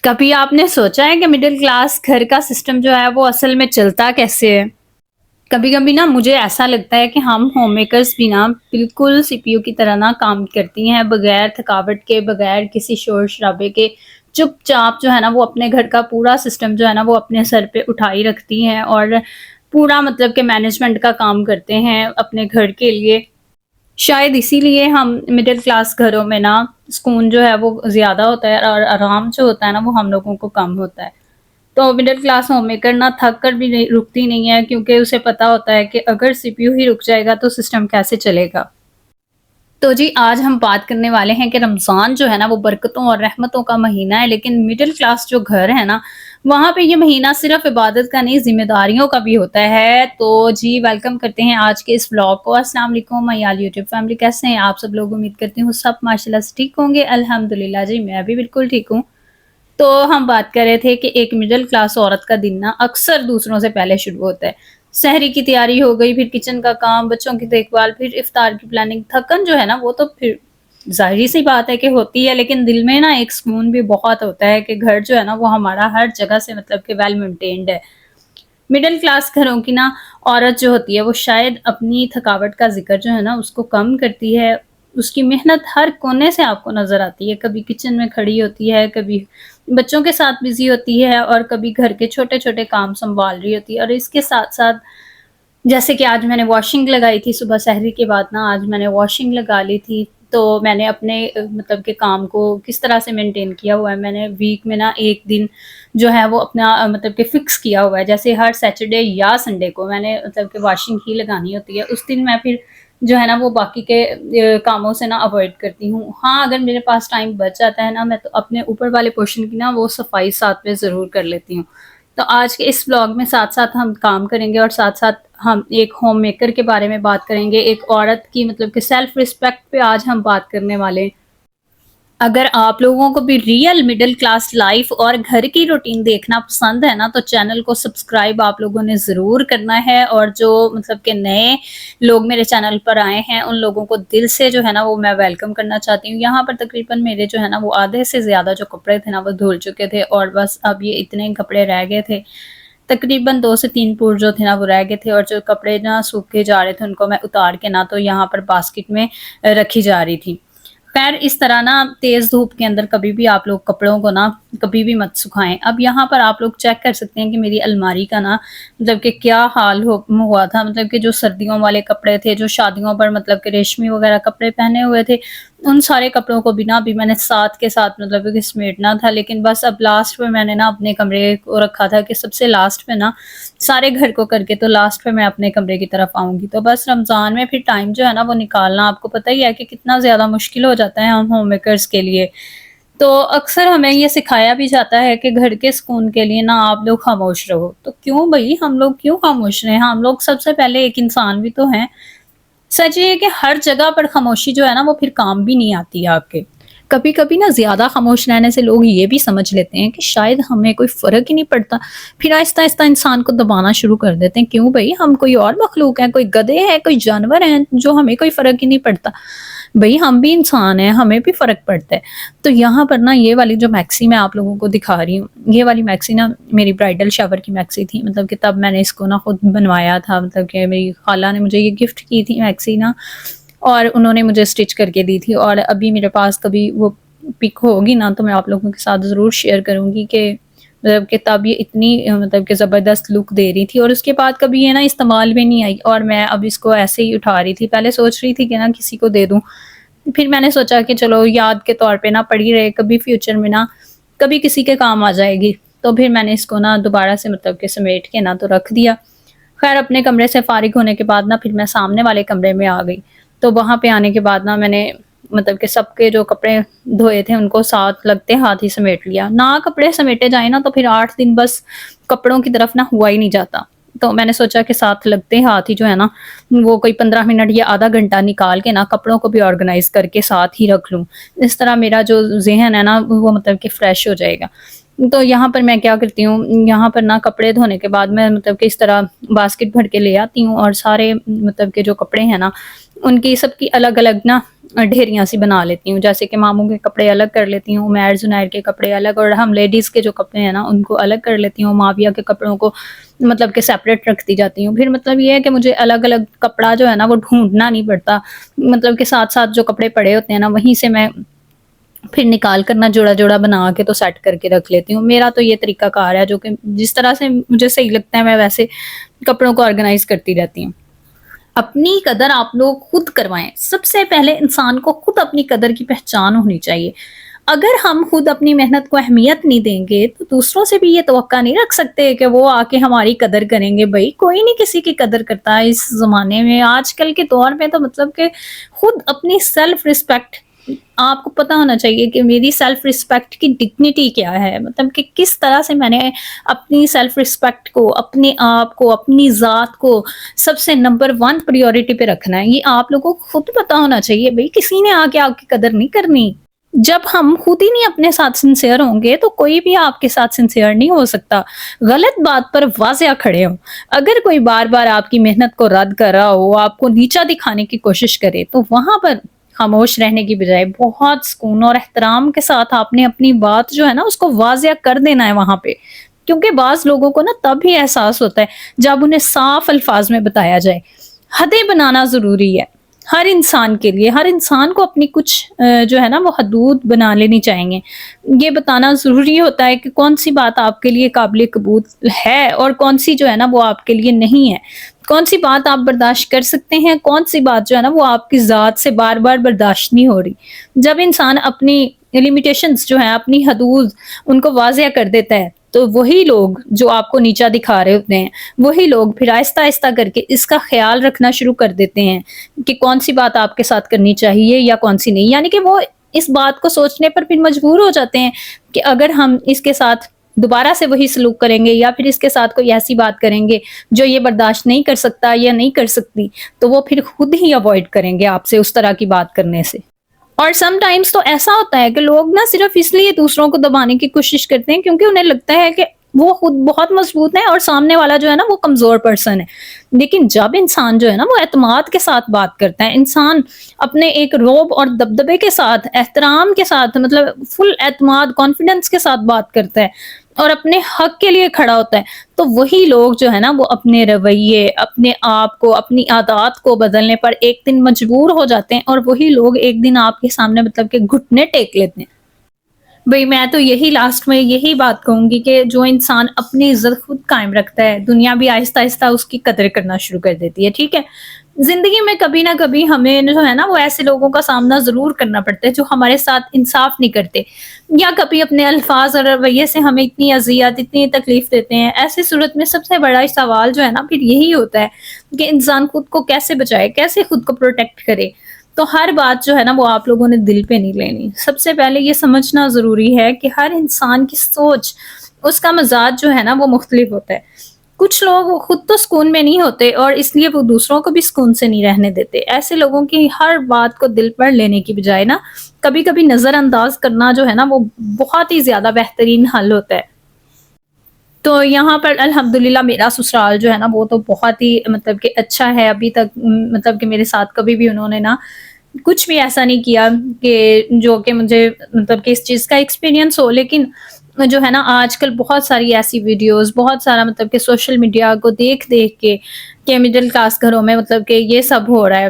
کبھی آپ نے سوچا ہے کہ مڈل کلاس گھر کا سسٹم جو ہے وہ اصل میں چلتا کیسے ہے؟ کبھی کبھی نا مجھے ایسا لگتا ہے کہ ہم ہوم میکرز بھی نا بالکل سی پی یو کی طرح نا کام کرتی ہیں، بغیر تھکاوٹ کے، بغیر کسی شور شرابے کے، چپ چاپ جو ہے نا وہ اپنے گھر کا پورا سسٹم جو ہے نا وہ اپنے سر پہ اٹھائی رکھتی ہیں، اور پورا مطلب کہ مینجمنٹ کا کام کرتے ہیں اپنے گھر کے لیے۔ شاید اسی لیے ہم مڈل کلاس گھروں میں نا سکون جو ہے وہ زیادہ ہوتا ہے، اور آرام جو ہوتا ہے نا وہ ہم لوگوں کو کم ہوتا ہے۔ تو مڈل کلاس ہوم میکر نا تھک کر بھی رکتی نہیں ہے، کیونکہ اسے پتا ہوتا ہے کہ اگر سی پی یو ہی رک جائے گا تو سسٹم کیسے چلے گا۔ تو جی آج ہم بات کرنے والے ہیں کہ رمضان جو ہے نا وہ برکتوں اور رحمتوں کا مہینہ ہے، لیکن مڈل کلاس جو گھر ہے نا وہاں پہ یہ مہینہ صرف عبادت کا نہیں، ذمہ داریوں کا بھی ہوتا ہے۔ تو جی ویلکم کرتے ہیں آج کے اس ولاگ کو۔ السلام علیکم میال یوٹیوب فیملی، کیسے ہیں آپ سب لوگ؟ امید کرتی ہوں سب ماشاءاللہ سے ٹھیک ہوں گے۔ الحمدللہ جی میں بھی بالکل ٹھیک ہوں۔ تو ہم بات کر رہے تھے کہ ایک مڈل کلاس عورت کا دن نا اکثر دوسروں سے پہلے شروع ہوتا ہے۔ سحری کی تیاری ہو گئی، پھر کچن کا کام، بچوں کی دیکھ بھال، پھر افطار کی پلاننگ۔ تھکن جو ہے نا وہ تو پھر ظاہری سی بات ہے کہ ہوتی ہے، لیکن دل میں نا ایک سکون بھی بہت ہوتا ہے کہ گھر جو ہے نا وہ ہمارا ہر جگہ سے مطلب کہ ویل مینٹینڈ ہے۔ مڈل کلاس گھروں کی نا عورت جو ہوتی ہے وہ شاید اپنی تھکاوٹ کا ذکر جو ہے نا اس کو کم کرتی ہے۔ اس کی محنت ہر کونے سے آپ کو نظر آتی ہے، کبھی کچن میں کھڑی ہوتی ہے، کبھی بچوں کے ساتھ بزی ہوتی ہے، اور کبھی گھر کے چھوٹے چھوٹے کام سنبھال رہی ہوتی ہے۔ اور اس کے ساتھ ساتھ جیسے کہ آج میں نے واشنگ لگائی تھی، صبح سحری کے بعد نا آج میں نے واشنگ لگا لی تھی، تو میں نے اپنے مطلب کہ کام کو کس طرح سے مینٹین کیا ہوا ہے، میں نے ویک میں نا ایک دن جو ہے وہ اپنا مطلب کہ فکس کیا ہوا ہے، جیسے ہر سیٹرڈے یا سنڈے کو میں نے مطلب کہ واشنگ ہی لگانی ہوتی ہے۔ اس دن میں پھر جو ہے نا وہ باقی کے کاموں سے نا اوائڈ کرتی ہوں۔ ہاں اگر میرے پاس ٹائم بچ جاتا ہے نا میں تو اپنے اوپر والے پورشن کی نا وہ صفائی ساتھ میں ضرور کر لیتی ہوں۔ تو آج کے اس ولاگ میں ساتھ ساتھ ہم کام کریں گے، اور ساتھ ساتھ ہم ایک ہوم میکر کے بارے میں بات کریں گے، ایک عورت کی مطلب کہ سیلف رسپیکٹ پہ آج ہم بات کرنے والے ہیں۔ اگر آپ لوگوں کو بھی ریئل مڈل کلاس لائف اور گھر کی روٹین دیکھنا پسند ہے نا تو چینل کو سبسکرائب آپ لوگوں نے ضرور کرنا ہے، اور جو مطلب کہ نئے لوگ میرے چینل پر آئے ہیں ان لوگوں کو دل سے جو ہے نا وہ میں ویلکم کرنا چاہتی ہوں۔ یہاں پر تقریباً میرے جو ہے نا وہ آدھے سے زیادہ جو کپڑے تھے نا وہ دھل چکے تھے، اور بس اب یہ اتنے کپڑے رہ گئے تھے، تقریباً 2 سے 3 پور جو تھے نا وہ رہ گئے تھے، اور جو کپڑے نا سوکھے جا رہے تھے ان کو میں اتار کے نا تو یہاں پر باسکٹ میں رکھی جا رہی تھی۔ خیر اس طرح نا تیز دھوپ کے اندر کبھی بھی آپ لوگ کپڑوں کو نا کبھی بھی مت سکھائیں۔ اب یہاں پر آپ لوگ چیک کر سکتے ہیں کہ میری الماری کا نا مطلب کہ کیا حال ہوا تھا، مطلب کہ جو سردیوں والے کپڑے تھے، جو شادیوں پر مطلب کہ ریشمی وغیرہ کپڑے پہنے ہوئے تھے، ان سارے کپڑوں کو بھی نا ابھی میں نے ساتھ کے ساتھ مطلب کہ سمیٹنا تھا، لیکن بس اب لاسٹ پہ میں نے نا اپنے کمرے کو رکھا تھا کہ سب سے لاسٹ پہ نا سارے گھر کو کر کے تو لاسٹ پہ میں اپنے کمرے کی طرف آؤں گی۔ تو بس رمضان میں پھر ٹائم جو ہے نا وہ نکالنا آپ کو پتہ ہی ہے کہ کتنا زیادہ مشکل ہو جاتا ہے ہم ہوم میکرز کے لیے۔ تو اکثر ہمیں یہ سکھایا بھی جاتا ہے کہ گھر کے سکون کے لیے نا آپ لوگ خاموش رہو، تو کیوں بھائی ہم لوگ کیوں خاموش رہیں؟ ہم لوگ سب سے پہلے ایک انسان بھی تو ہیں۔ سچ یہ ہے کہ ہر جگہ پر خاموشی جو ہے نا وہ پھر کام بھی نہیں آتی ہے آپ کے۔ کبھی کبھی نا زیادہ خاموش رہنے سے لوگ یہ بھی سمجھ لیتے ہیں کہ شاید ہمیں کوئی فرق ہی نہیں پڑتا، پھر آہستہ آہستہ انسان کو دبانا شروع کر دیتے ہیں۔ کیوں بھائی ہم کوئی اور مخلوق ہیں، کوئی گدھے ہیں، کوئی جانور ہیں جو ہمیں کوئی فرق ہی نہیں پڑتا؟ بھائی ہم بھی انسان ہیں، ہمیں بھی فرق پڑتا ہے۔ تو یہاں پر نا یہ والی جو میکسی میں آپ لوگوں کو دکھا رہی ہوں، یہ والی میکسی نا میری برائڈل شاور کی میکسی تھی، مطلب کہ تب میں نے اس کو نا خود بنوایا تھا، مطلب کہ میری خالہ نے مجھے یہ گفٹ کی تھی میکسی نا، اور انہوں نے مجھے سٹچ کر کے دی تھی، اور ابھی میرے پاس کبھی وہ پک ہوگی نا تو میں آپ لوگوں کے ساتھ ضرور شیئر کروں گی کہ مطلب کہ تب یہ اتنی مطلب کہ زبردست لک دے رہی تھی، اور اس کے بعد کبھی یہ نا استعمال میں نہیں آئی، اور میں اب اس کو ایسے ہی اٹھا رہی تھی۔ پہلے سوچ رہی تھی کہ نا کسی کو دے دوں، پھر میں نے سوچا کہ چلو یاد کے طور پہ نا پڑی رہے، کبھی فیوچر میں نا کبھی کسی کے کام آ جائے گی۔ تو پھر میں نے اس کو نا دوبارہ سے مطلب کہ سمیٹ کے نا تو رکھ دیا۔ خیر اپنے کمرے سے فارغ ہونے کے بعد نا پھر میں سامنے والے کمرے میں آ گئی، تو وہاں پہ آنے کے بعد نا میں نے مطلب کہ سب کے جو کپڑے دھوئے تھے ان کو ساتھ لگتے ہاتھ ہی سمیٹ لیا۔ نہ کپڑے سمیٹے جائیں نا تو پھر 8 دن بس کپڑوں کی طرف نہ ہوا ہی نہیں جاتا، تو میں نے سوچا کہ ساتھ لگتے ہاتھ ہی جو ہے نا وہ کوئی 15 منٹ یا آدھا گھنٹہ نکال کے نا کپڑوں کو بھی آرگنائز کر کے ساتھ ہی رکھ لوں، اس طرح میرا جو ذہن ہے نا وہ مطلب کہ فریش ہو جائے گا۔ تو یہاں پر میں کیا کرتی ہوں، یہاں پر نا کپڑے دھونے کے بعد میں مطلب کہ اس طرح باسکٹ بھر کے لے آتی ہوں، اور سارے مطلب کہ جو کپڑے ہیں نا ان کی سب کی الگ الگ نا ڈھیریاں سی بنا لیتی ہوں، جیسے کہ ماموں کے کپڑے الگ کر لیتی ہوں، عمیر زنیر کے کپڑے الگ، اور ہم لیڈیز کے جو کپڑے ہیں نا ان کو الگ کر لیتی ہوں، معاویہ کے کپڑوں کو مطلب کہ سیپریٹ رکھتی جاتی ہوں. پھر مطلب یہ ہے کہ مجھے الگ الگ کپڑا جو ہے نا وہ ڈھونڈنا نہیں پڑتا، مطلب کہ ساتھ ساتھ جو کپڑے پڑے ہوتے ہیں نا وہیں سے میں پھر نکال کر نہ جوڑا جوڑا بنا کے تو سیٹ کر کے رکھ لیتی ہوں. میرا تو یہ طریقہ کار ہے جو کہ جس طرح سے مجھے صحیح لگتا ہے میں ویسے کپڑوں کو آرگنائز کرتی رہتی ہوں. اپنی قدر آپ لوگ خود کروائیں. سب سے پہلے انسان کو خود اپنی قدر کی پہچان ہونی چاہیے. اگر ہم خود اپنی محنت کو اہمیت نہیں دیں گے تو دوسروں سے بھی یہ توقع نہیں رکھ سکتے کہ وہ آ کے ہماری قدر کریں گے. بھائی کوئی نہیں کسی کی قدر کرتا ہے اس زمانے میں، آج کل کے دور میں. تو مطلب کہ خود اپنی سیلف رسپیکٹ آپ کو پتا ہونا چاہیے کہ میری سیلف رسپیکٹ کی ڈگنیٹی کیا ہے، مطلب کہ کس طرح سے میں نے اپنی سیلف رسپیکٹ کو، اپنے آپ کو، اپنی ذات کو سب سے نمبر 1 پریورٹی پہ رکھنا ہے. یہ آپ لوگوں کو خود پتا ہونا چاہیے. بھائی کسی نے آ کے آپ کی قدر نہیں کرنی. جب ہم خود ہی نہیں اپنے ساتھ سنسیئر ہوں گے تو کوئی بھی آپ کے ساتھ سنسیئر نہیں ہو سکتا. غلط بات پر واضح کھڑے ہوں. اگر کوئی بار بار آپ کی محنت کو رد کر رہا ہو، آپ کو نیچا دکھانے کی کوشش کرے، تو وہاں پر خاموش رہنے کی بجائے بہت سکون اور احترام کے ساتھ آپ نے اپنی بات جو ہے نا اس کو واضح کر دینا ہے وہاں پہ. کیونکہ بعض لوگوں کو نا تب ہی احساس ہوتا ہے جب انہیں صاف الفاظ میں بتایا جائے. حدیں بنانا ضروری ہے ہر انسان کے لیے. ہر انسان کو اپنی کچھ جو ہے نا وہ حدود بنا لینی چاہیے. یہ بتانا ضروری ہوتا ہے کہ کون سی بات آپ کے لیے قابل قبول ہے اور کون سی جو ہے نا وہ آپ کے لیے نہیں ہے. کون سی بات آپ برداشت کر سکتے ہیں، کون سی بات جو ہے نا وہ آپ کی ذات سے بار بار برداشت نہیں ہو رہی. جب انسان اپنی لمیٹیشنز جو ہیں، اپنی حدود ان کو واضح کر دیتا ہے تو وہی لوگ جو آپ کو نیچا دکھا رہے ہوتے ہیں وہی لوگ پھر آہستہ آہستہ کر کے اس کا خیال رکھنا شروع کر دیتے ہیں کہ کون سی بات آپ کے ساتھ کرنی چاہیے یا کون سی نہیں. یعنی کہ وہ اس بات کو سوچنے پر پھر مجبور ہو جاتے ہیں کہ اگر ہم اس کے ساتھ دوبارہ سے وہی سلوک کریں گے یا پھر اس کے ساتھ کوئی ایسی بات کریں گے جو یہ برداشت نہیں کر سکتا یا نہیں کر سکتی، تو وہ پھر خود ہی اوائڈ کریں گے آپ سے اس طرح کی بات کرنے سے. اور سم ٹائمز تو ایسا ہوتا ہے کہ لوگ نا صرف اس لیے دوسروں کو دبانے کی کوشش کرتے ہیں کیونکہ انہیں لگتا ہے کہ وہ خود بہت مضبوط ہے اور سامنے والا جو ہے نا وہ کمزور پرسن ہے. لیکن جب انسان جو ہے نا وہ اعتماد کے ساتھ بات کرتا ہے، انسان اپنے ایک روب اور دبدبے کے ساتھ، احترام کے ساتھ، مطلب فل اعتماد کانفیڈنس کے ساتھ بات کرتا ہے اور اپنے حق کے لیے کھڑا ہوتا ہے، تو وہی لوگ جو ہے نا وہ اپنے رویے، اپنے آپ کو، اپنی عادات کو بدلنے پر ایک دن مجبور ہو جاتے ہیں اور وہی لوگ ایک دن آپ کے سامنے مطلب کہ گھٹنے ٹیک لیتے ہیں. بھئی میں تو یہی لاسٹ میں یہی بات کہوں گی کہ جو انسان اپنی عزت خود قائم رکھتا ہے، دنیا بھی آہستہ آہستہ اس کی قدر کرنا شروع کر دیتی ہے. ٹھیک ہے، زندگی میں کبھی نہ کبھی ہمیں جو ہے نا وہ ایسے لوگوں کا سامنا ضرور کرنا پڑتا ہے جو ہمارے ساتھ انصاف نہیں کرتے یا کبھی اپنے الفاظ اور رویے سے ہمیں اتنی اذیت، اتنی تکلیف دیتے ہیں. ایسی صورت میں سب سے بڑا سوال جو ہے نا پھر یہی ہوتا ہے کہ انسان خود کو کیسے بچائے، کیسے خود کو پروٹیکٹ کرے. تو ہر بات جو ہے نا وہ آپ لوگوں نے دل پہ نہیں لینی. سب سے پہلے یہ سمجھنا ضروری ہے کہ ہر انسان کی سوچ، اس کا مزاج جو ہے نا وہ مختلف ہوتا ہے. کچھ لوگ خود تو سکون میں نہیں ہوتے اور اس لیے وہ دوسروں کو بھی سکون سے نہیں رہنے دیتے. ایسے لوگوں کی ہر بات کو دل پر لینے کی بجائے نا کبھی کبھی نظر انداز کرنا جو ہے نا وہ بہت ہی زیادہ بہترین حل ہوتا ہے. تو یہاں پر الحمدللہ میرا سسرال جو ہے نا وہ تو بہت ہی مطلب کہ اچھا ہے. ابھی تک مطلب کہ میرے ساتھ کبھی بھی انہوں نے نا کچھ بھی ایسا نہیں کیا کہ جو کہ مجھے مطلب کہ اس چیز کا ایکسپیرینس ہو. لیکن جو ہے نا آج کل بہت ساری ایسی ویڈیوز، بہت سارا مطلب کہ سوشل میڈیا کو دیکھ کے کہ مڈل کلاس گھروں میں مطلب کہ یہ سب ہو رہا ہے،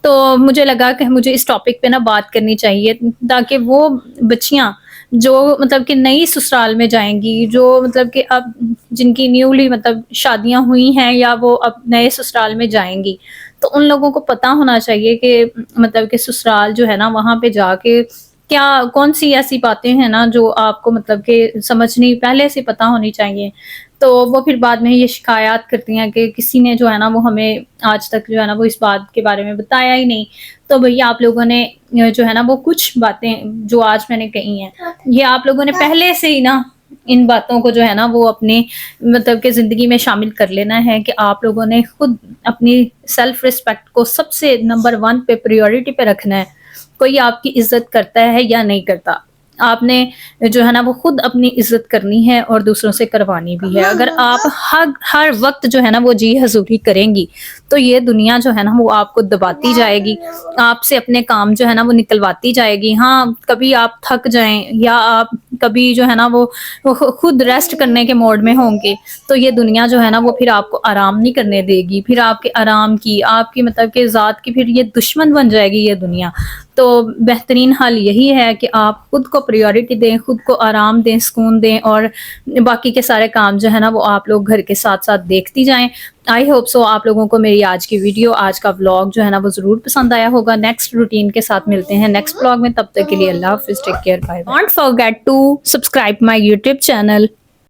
تو مجھے لگا کہ مجھے اس ٹاپک پہ نا بات کرنی چاہیے تاکہ وہ بچیاں جو مطلب کہ نئی سسرال میں جائیں گی، جو مطلب کہ اب جن کی نیولی مطلب شادیاں ہوئی ہیں یا وہ اب نئے سسرال میں جائیں گی، تو ان لوگوں کو پتا ہونا چاہیے کہ مطلب کہ سسرال جو ہے نا وہاں پہ جا کے کیا کون سی ایسی باتیں ہیں نا جو آپ کو مطلب کہ سمجھنی پہلے سے پتا ہونی چاہیے. تو وہ پھر بعد میں یہ شکایات کرتی ہیں کہ کسی نے جو ہے نا وہ ہمیں آج تک جو ہے نا وہ اس بات کے بارے میں بتایا ہی نہیں. تو بھئی آپ لوگوں نے جو ہے نا وہ کچھ باتیں جو آج میں نے کہی ہیں یہ آپ لوگوں نے پہلے سے ہی نا ان باتوں کو جو ہے نا وہ اپنے مطلب کہ زندگی میں شامل کر لینا ہے کہ آپ لوگوں نے خود اپنی سیلف رسپیکٹ کو سب سے نمبر 1 پہ پریورٹی پہ رکھنا ہے. کوئی آپ کی عزت کرتا ہے یا نہیں کرتا، آپ نے جو ہے نا وہ خود اپنی عزت کرنی ہے اور دوسروں سے کروانی بھی ہے. اگر آپ ہر وقت جو ہے نا وہ جی حضوری کریں گی تو یہ دنیا جو ہے نا وہ آپ کو دباتی جائے گی, آپ سے اپنے کام جو ہے نا وہ نکلواتی جائے گی. ہاں کبھی آپ تھک جائیں یا آپ کبھی جو ہے نا وہ خود ریسٹ کرنے کے موڈ میں ہوں گے تو یہ دنیا جو ہے نا وہ پھر آپ کو آرام نہیں کرنے دے گی, پھر آپ کے آرام کی, آپ کی مطلب کہ ذات کی پھر یہ دشمن بن جائے گی یہ دنیا. تو بہترین حل یہی ہے کہ آپ خود کو پریورٹی دیں, خود کو آرام دیں, سکون دیں, اور باقی کے سارے کام جو ہے نا وہ آپ لوگ گھر کے ساتھ ساتھ دیکھتی جائیں. آئی ہوپ سو آپ لوگوں کو میری آج کی ویڈیو, آج کا ولاگ جو ہے نا وہ ضرور پسند آیا ہوگا. نیکسٹ روٹین کے ساتھ ملتے ہیں نیکسٹ ولاگ میں, تب تک کے لیے اللہ حافظ, take care, bye. Don't forget to subscribe my YouTube channel.